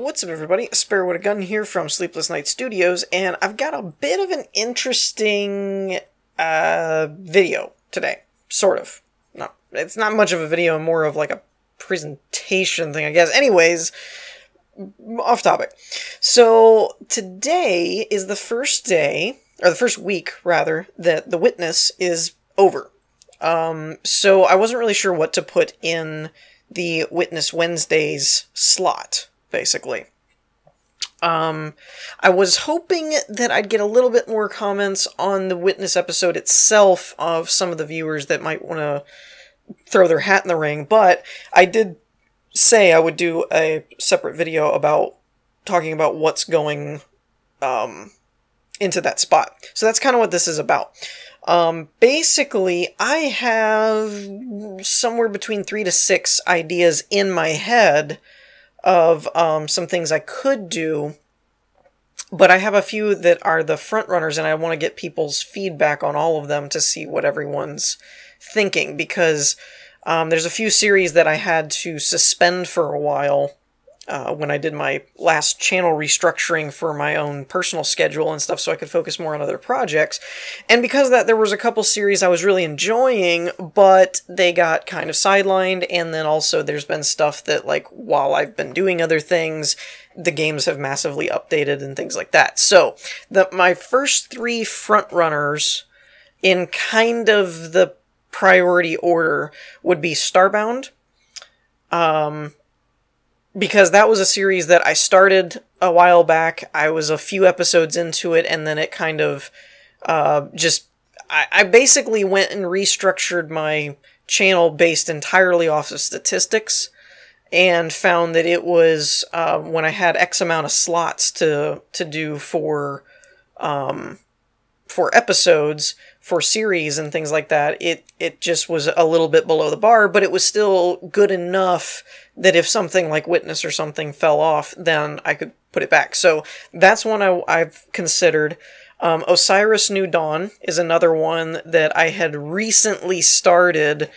What's up, everybody? Spare with a Gun here from Sleepless Night Studios, and I've got a bit of an interesting video today. Sort of. No, it's not much of a video, more of like a presentation thing, I guess. Anyways, off topic. So, today is the first day, or the first week, rather, that The Witness is over. So I wasn't really sure what to put in the Witness Wednesdays slot, basically. I was hoping that I'd get a little bit more comments on the Witness episode itself of some of the viewers that might want to throw their hat in the ring, but I did say I would do a separate video about talking about what's going into that spot. So that's kind of what this is about. Basically, I have somewhere between 3 to 6 ideas in my head of some things I could do, but I have a few that are the Frontrunners, and I want to get people's feedback on all of them to see what everyone's thinking, because there's a few series that I had to suspend for a while when I did my last channel restructuring for my own personal schedule and stuff so I could focus more on other projects. And because of that, there was a couple series I was really enjoying, but they got kind of sidelined, and then also there's been stuff that, like, while I've been doing other things, the games have massively updated and things like that. So, my first 3 Frontrunners in kind of the priority order would be Starbound, because that was a series that I started a while back. I was a few episodes into it, and then it kind of I basically went and restructured my channel based entirely off of statistics, and found that it was, when I had X amount of slots to do for episodes, for series and things like that, it just was a little bit below the bar, but it was still good enough that if something like Witness or something fell off, then I could put it back. So that's one I've considered. Osiris New Dawn is another one that I had recently started,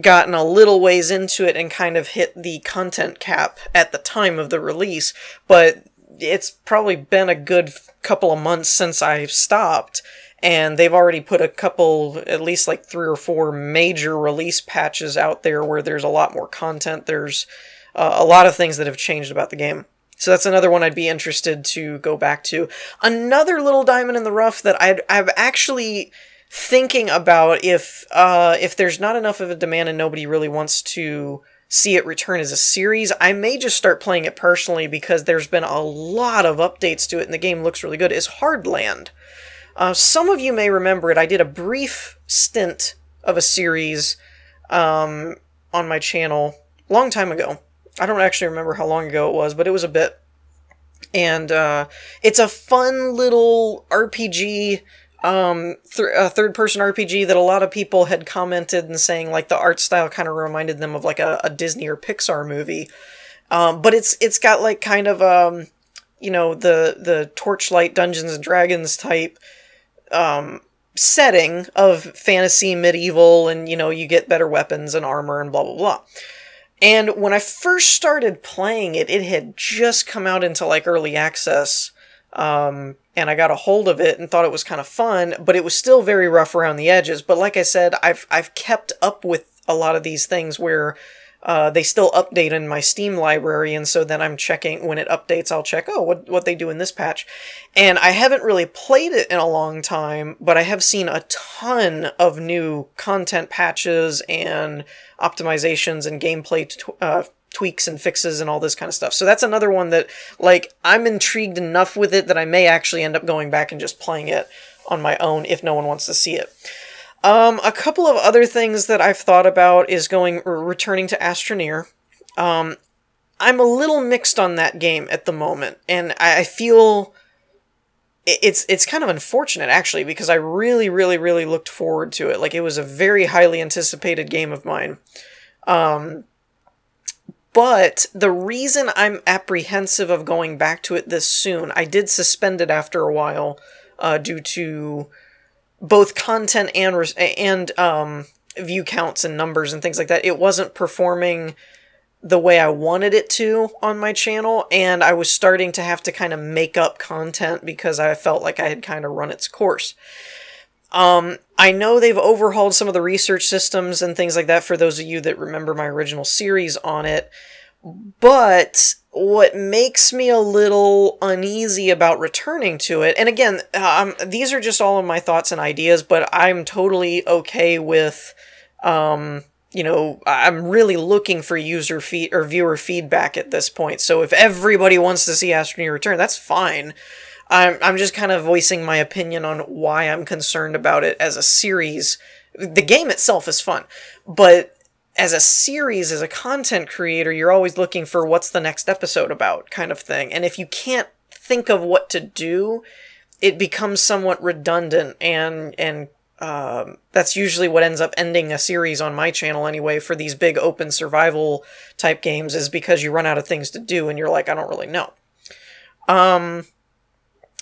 gotten a little ways into it, and kind of hit the content cap at the time of the release, but it's probably been a good couple of months since I stopped, and they've already put a couple, at least like 3 or 4 major release patches out there where there's a lot more content. There's a lot of things that have changed about the game. So that's another one I'd be interested to go back to. Another little diamond in the rough that I'm actually thinking about, if there's not enough of a demand and nobody really wants to see it return as a series, I may just start playing it personally, because there's been a lot of updates to it and the game looks really good, is Hardland. Some of you may remember it. I did a brief stint of a series on my channel a long time ago. I don't actually remember how long ago it was, but it was a bit. And it's a fun little RPG, third-person RPG that a lot of people had commented and saying, like, the art style kind of reminded them of like a Disney or Pixar movie. But it's got like kind of you know, the Torchlight Dungeons and Dragons type setting of fantasy medieval, and, you know, you get better weapons and armor and blah blah blah. And when I first started playing it, it had just come out into like early access, and I got a hold of it and thought it was kind of fun, but it was still very rough around the edges. But like I said, I've kept up with a lot of these things where they still update in my Steam library, and so then I'm checking, when it updates, I'll check, oh, what they do in this patch. And I haven't really played it in a long time, but I have seen a ton of new content patches and optimizations and gameplay tweaks and fixes and all this kind of stuff. So that's another one that, like, I'm intrigued enough with it that I may actually end up going back and just playing it on my own if no one wants to see it. A couple of other things that I've thought about is returning to Astrane. I'm a little mixed on that game at the moment, and I feel it's kind of unfortunate, actually, because I really, really, really looked forward to it. Like, it was a very highly anticipated game of mine. But the reason I'm apprehensive of going back to it this soon, I did suspend it after a while, due to both content and view counts and numbers and things like that. It wasn't performing the way I wanted it to on my channel, and I was starting to have to kind of make up content because I felt like I had kind of run its course. I know they've overhauled some of the research systems and things like that for those of you that remember my original series on it, but what makes me a little uneasy about returning to it, and again, these are just all of my thoughts and ideas, but I'm totally okay with, you know, I'm really looking for user or viewer feedback at this point, so if everybody wants to see Astrane return, that's fine. I'm just kind of voicing my opinion on why I'm concerned about it as a series. The game itself is fun, but as a series, as a content creator, you're always looking for what's the next episode about kind of thing. And if you can't think of what to do, it becomes somewhat redundant, and that's usually what ends up ending a series on my channel anyway for these big open survival type games, is because you run out of things to do and you're like, I don't really know.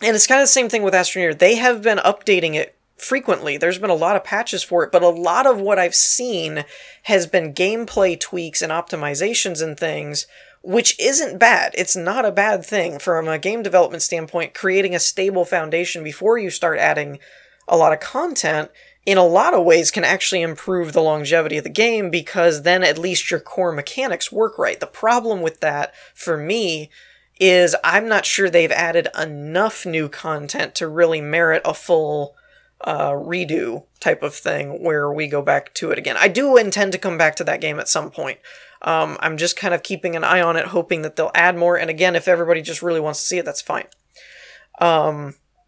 And it's kind of the same thing with Astrane. They have been updating it frequently. There's been a lot of patches for it, but a lot of what I've seen has been gameplay tweaks and optimizations and things, which isn't bad. It's not a bad thing from a game development standpoint. Creating a stable foundation before you start adding a lot of content, in a lot of ways, can actually improve the longevity of the game, because then at least your core mechanics work right. The problem with that, for me, is I'm not sure they've added enough new content to really merit a full redo type of thing where we go back to it again. I do intend to come back to that game at some point. I'm just kind of keeping an eye on it, hoping that they'll add more, and again, if everybody just really wants to see it, that's fine.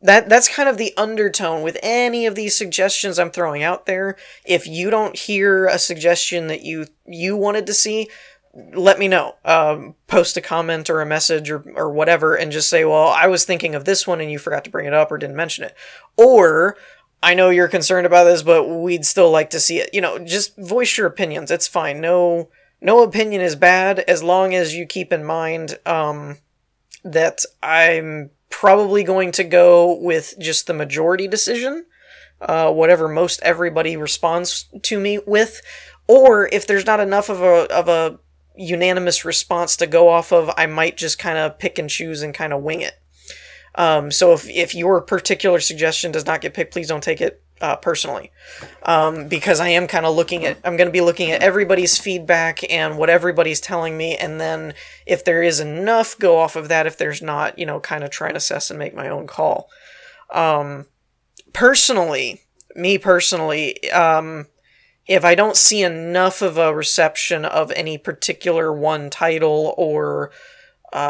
That's kind of the undertone with any of these suggestions I'm throwing out there. If you don't hear a suggestion that you wanted to see, let me know. Post a comment or a message or whatever, and just say, well, I was thinking of this one and you forgot to bring it up or didn't mention it. Or, I know you're concerned about this, but we'd still like to see it. You know, just voice your opinions. It's fine. No opinion is bad, as long as you keep in mind that I'm probably going to go with just the majority decision, whatever most everybody responds to me with. Or if there's not enough of a unanimous response to go off of, I might just kind of pick and choose and kind of wing it. So if your particular suggestion does not get picked, please don't take it personally, because I am kind of I'm going to be looking at everybody's feedback and what everybody's telling me, and then if there is enough, go off of that. If there's not, you know, kind of try and assess and make my own call. Personally, if I don't see enough of a reception of any particular one title or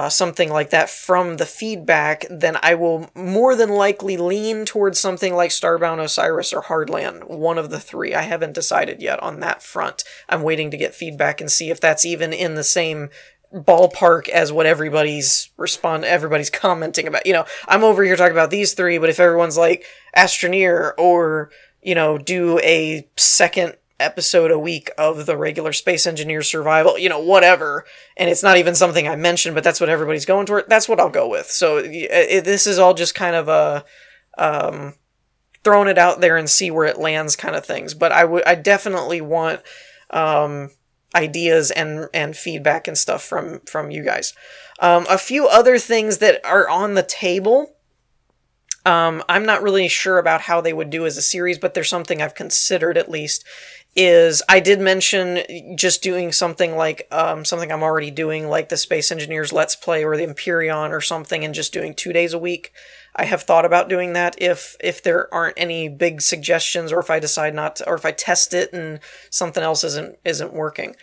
something like that from the feedback, then I will more than likely lean towards something like Starbound Osiris or Hardland, one of the three. I haven't decided yet on that front. I'm waiting to get feedback and see if that's even in the same ballpark as what everybody's commenting about. You know, I'm over here talking about these three, but if everyone's like Astrane or, you know, do a second episode a week of the regular Space Engineer survival, you know, whatever, and it's not even something I mentioned, but that's what everybody's going toward, that's what I'll go with. So this is all just kind of a throwing it out there and see where it lands kind of things. But I definitely want ideas and feedback and stuff from you guys. A few other things that are on the table. I'm not really sure about how they would do as a series, but there's something I've considered at least. Is I did mention just doing something like something I'm already doing, like the Space Engineers Let's Play or the Empyrean or something, and just doing 2 days a week. I have thought about doing that if there aren't any big suggestions, or if I decide not to, or if I test it and something else isn't working.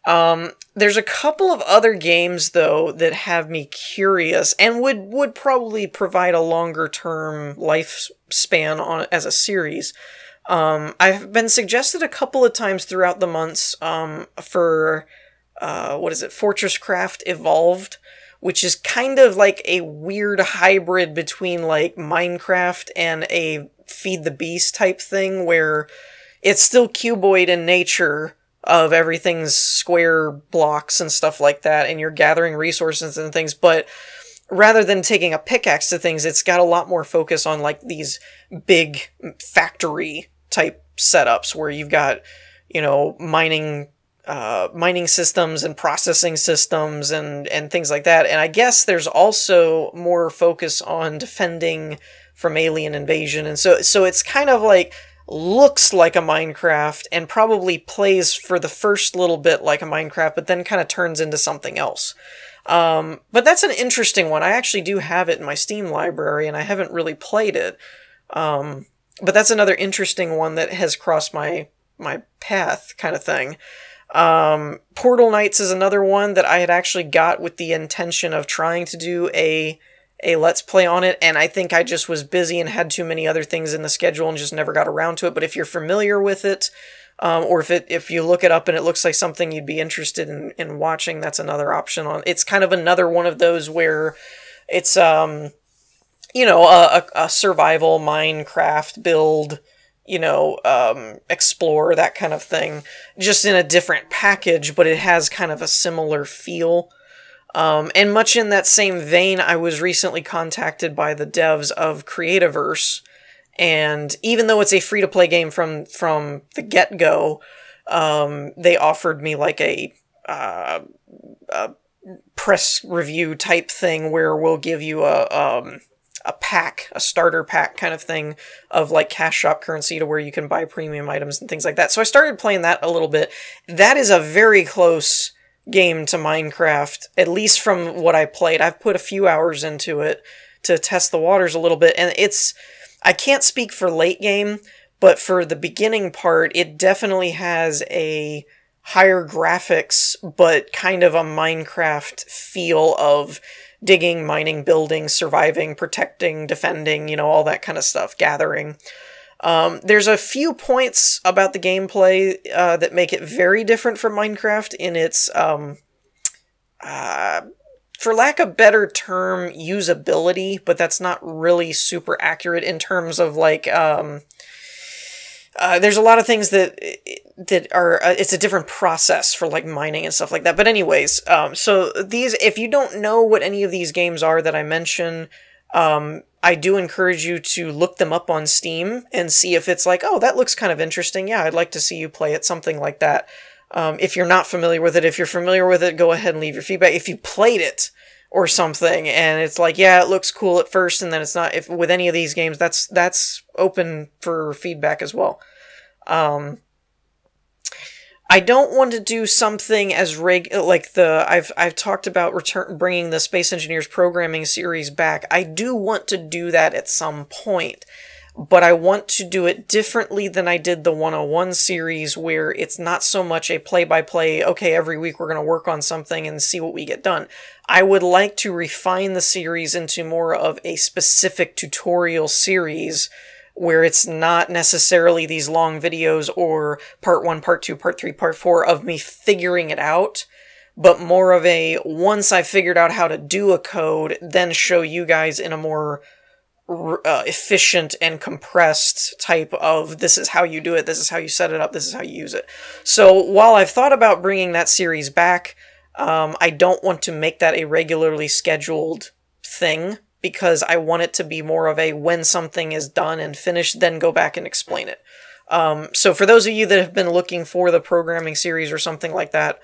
There's a couple of other games though that have me curious and would probably provide a longer term lifespan as a series. I've been suggested a couple of times throughout the months for Fortress Craft Evolved, which is kind of like a weird hybrid between like Minecraft and a Feed the Beast type thing, where it's still cuboid in nature, of everything's square blocks and stuff like that, and you're gathering resources and things, but rather than taking a pickaxe to things, it's got a lot more focus on like these big factory type setups where you've got, you know, mining mining systems and processing systems and things like that. And I guess there's also more focus on defending from alien invasion. And so it's kind of like, looks like a Minecraft and probably plays for the first little bit like a Minecraft, but then kind of turns into something else. But that's an interesting one. I actually do have it in my Steam library, and I haven't really played it. But that's another interesting one that has crossed my path, kind of thing. Portal Knights is another one that I had actually got with the intention of trying to do a Let's Play on it, and I think I just was busy and had too many other things in the schedule and just never got around to it. But if you're familiar with it, or if you look it up and it looks like something you'd be interested in watching, that's another option. It's kind of another one of those where it's you know, a survival Minecraft build, you know, explore, that kind of thing, just in a different package, but it has kind of a similar feel. And much in that same vein, I was recently contacted by the devs of Creativerse, and even though it's a free-to-play game from the get-go, they offered me like a press review type thing where we'll give you a pack, a starter pack kind of thing of like cash shop currency to where you can buy premium items and things like that. So I started playing that a little bit. That is a very close game to Minecraft, at least from what I played. I've put a few hours into it to test the waters a little bit, and I can't speak for late game, but for the beginning part, it definitely has a higher graphics, but kind of a Minecraft feel of digging, mining, building, surviving, protecting, defending, you know, all that kind of stuff, gathering. There's a few points about the gameplay that make it very different from Minecraft in its, for lack of a better term, usability, but that's not really super accurate in terms of, like, there's a lot of things that are, it's a different process for, like, mining and stuff like that. But anyways, so these, if you don't know what any of these games are that I mention, I do encourage you to look them up on Steam and see if it's like, oh, that looks kind of interesting. Yeah, I'd like to see you play it, something like that. If you're not familiar with it, if you're familiar with it, go ahead and leave your feedback. If you played it or something and it's like, yeah, it looks cool at first and then it's not, if with any of these games, that's open for feedback as well. I don't want to do something as I've talked about bringing the Space Engineers programming series back. I do want to do that at some point, but I want to do it differently than I did the 101 series, where it's not so much a play-by-play, okay, every week we're going to work on something and see what we get done. I would like to refine the series into more of a specific tutorial series, where it's not necessarily these long videos or part 1, part 2, part 3, part 4 of me figuring it out, but more of a, once I figured out how to do a code, then show you guys in a more efficient and compressed type of, this is how you do it, this is how you set it up, this is how you use it. So while I've thought about bringing that series back, I don't want to make that a regularly scheduled thing, because I want it to be more of a, when something is done and finished, then go back and explain it. So for those of you that have been looking for the programming series or something like that,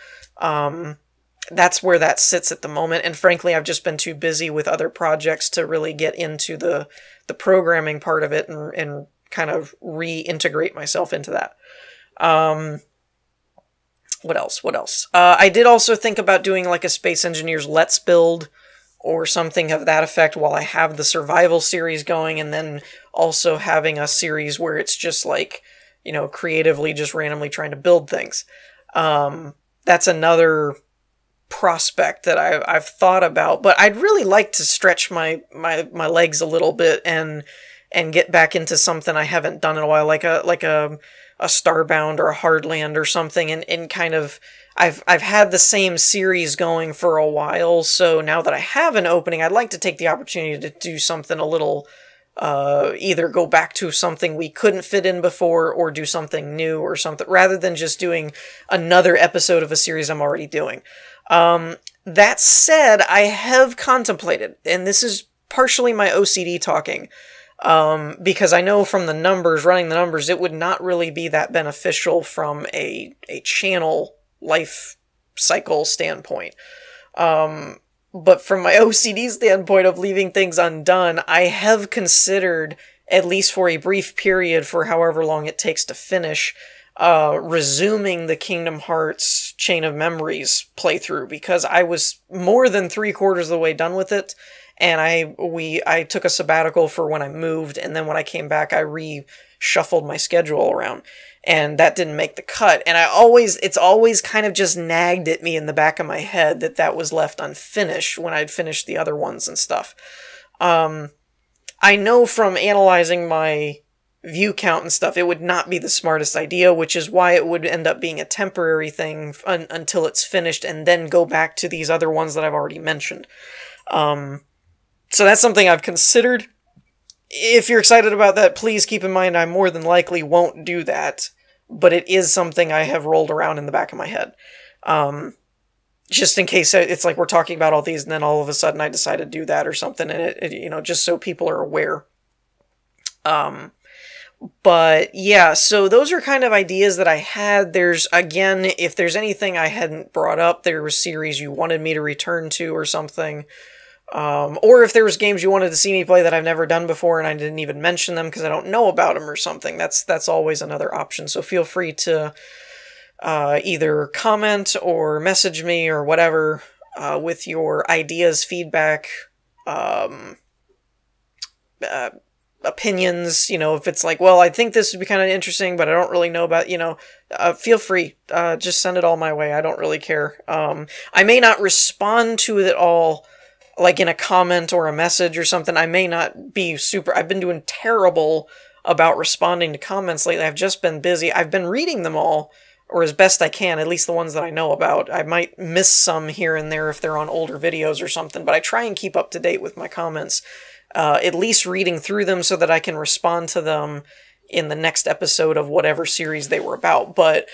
that's where that sits at the moment. And frankly, I've just been too busy with other projects to really get into the programming part of it and kind of reintegrate myself into that. What else? I did also think about doing like a Space Engineers Let's Build or something of that effect while I have the survival series going, and then also having a series where it's just like, you know, creatively just randomly trying to build things. That's another prospect that I've thought about, but I'd really like to stretch my legs a little bit and get back into something I haven't done in a while, like a Starbound or a Hardland or something, and kind of, I've had the same series going for a while, so now that I have an opening, I'd like to take the opportunity to do something a little, either go back to something we couldn't fit in before, or do something new or something, rather than just doing another episode of a series I'm already doing. That said, I have contemplated, and this is partially my OCD talking, because I know from the numbers, running the numbers, it would not really be that beneficial from a channel life cycle standpoint. But from my OCD standpoint of leaving things undone, I have considered, at least for a brief period for however long it takes to finish, resuming the Kingdom Hearts Chain of Memories playthrough, because I was more than 3/4 of the way done with it, and I took a sabbatical for when I moved, and then when I came back I reshuffled my schedule around, and that didn't make the cut, and it's always kind of just nagged at me in the back of my head that was left unfinished when I'd finished the other ones and stuff. I know from analyzing my view count and stuff, it would not be the smartest idea, which is why it would end up being a temporary thing until it's finished, and then go back to these other ones that I've already mentioned. So that's something I've considered. If you're excited about that, please keep in mind I more than likely won't do that, but it is something I have rolled around in the back of my head. Just in case it's like we're talking about all these and then all of a sudden I decide to do that or something, and it just so people are aware. But yeah, so those are kind of ideas that I had. There's, again, if there's anything I hadn't brought up, there was series you wanted me to return to or something. Or if there was games you wanted to see me play that I've never done before and I didn't even mention them because I don't know about them or something, that's always another option. So feel free to either comment or message me or whatever with your ideas, feedback, opinions, if it's like, well, I think this would be kind of interesting, but I don't really know about, feel free, just send it all my way. I don't really care. I may not respond to it all, like in a comment or a message or something. I may not be I've been doing terrible about responding to comments lately. I've just been busy. I've been reading them all, or as best I can, at least the ones that I know about. I might miss some here and there if they're on older videos or something, but I try and keep up to date with my comments. At least reading through them so that I can respond to them in the next episode of whatever series they were about. But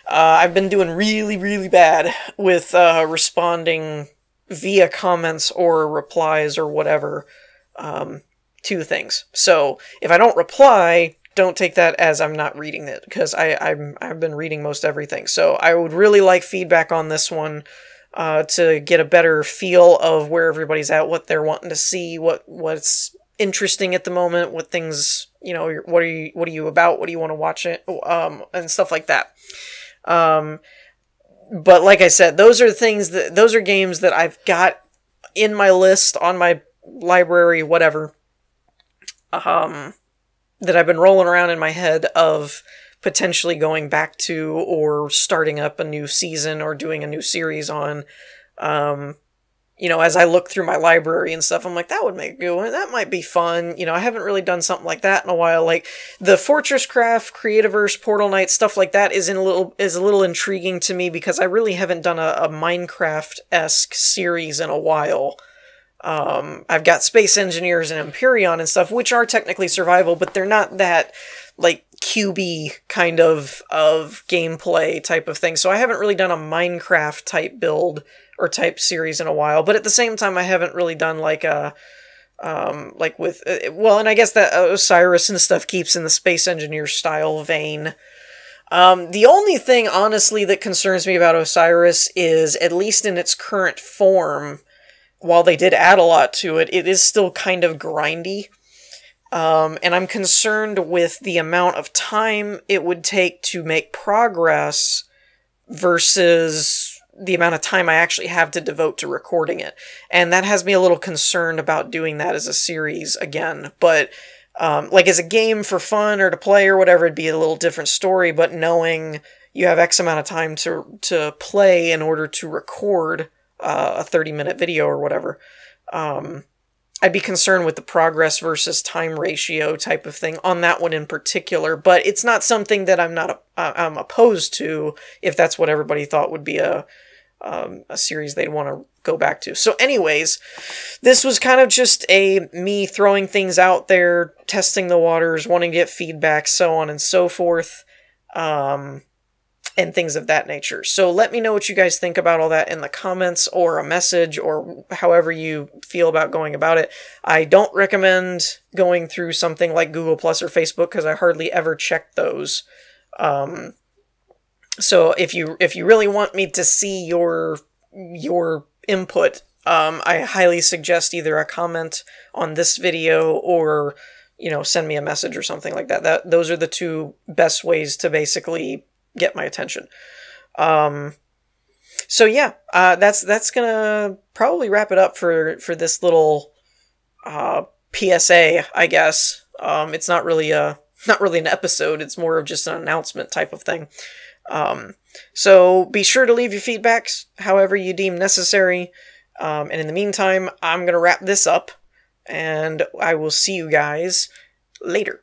I've been doing really, really bad with responding via comments or replies or whatever to things. So if I don't reply, don't take that as I'm not reading it, because I've been reading most everything. So I would really like feedback on this one. To get a better feel of where everybody's at, what they're wanting to see, what's interesting at the moment, what things, what are you about, what do you want to watch it, and stuff like that. But like I said, those are games that I've got in my list, on my library, whatever, that I've been rolling around in my head of potentially going back to, or starting up a new season or doing a new series on. As I look through my library and stuff, I'm like, that would make a good one. That might be fun. I haven't really done something like that in a while. Like the Fortress Craft, Creativerse, Portal Knight, stuff like that is a little intriguing to me, because I really haven't done a Minecraft-esque series in a while. I've got Space Engineers and Empyrean and stuff, which are technically survival, but they're not that, like, QB kind of gameplay type of thing. So I haven't really done a Minecraft type build or type series in a while, but at the same time I haven't really done like a like with and I guess that Osiris and stuff keeps in the Space Engineer style vein. The only thing honestly that concerns me about Osiris is, at least in its current form, while they did add a lot to it, it is still kind of grindy. And I'm concerned with the amount of time it would take to make progress versus the amount of time I actually have to devote to recording it. And that has me a little concerned about doing that as a series again. But, like as a game for fun or to play or whatever, it'd be a little different story. But knowing you have X amount of time to play in order to record a 30-minute video or whatever, I'd be concerned with the progress versus time ratio type of thing on that one in particular, but it's not something that I'm opposed to if that's what everybody thought would be a series they'd want to go back to. So anyways, this was kind of just me throwing things out there, testing the waters, wanting to get feedback, so on and so forth. And things of that nature. So let me know what you guys think about all that in the comments, or a message, or however you feel about going about it. I don't recommend going through something like Google Plus or Facebook, because I hardly ever check those. So if you really want me to see your input, I highly suggest either a comment on this video or, you know, send me a message or something like that. Those are the two best ways to basically get my attention. So yeah, that's gonna probably wrap it up for this little PSA, I guess. It's not really an episode. It's more of just an announcement type of thing. So be sure to leave your feedbacks however you deem necessary. And in the meantime, I'm gonna wrap this up, and I will see you guys later.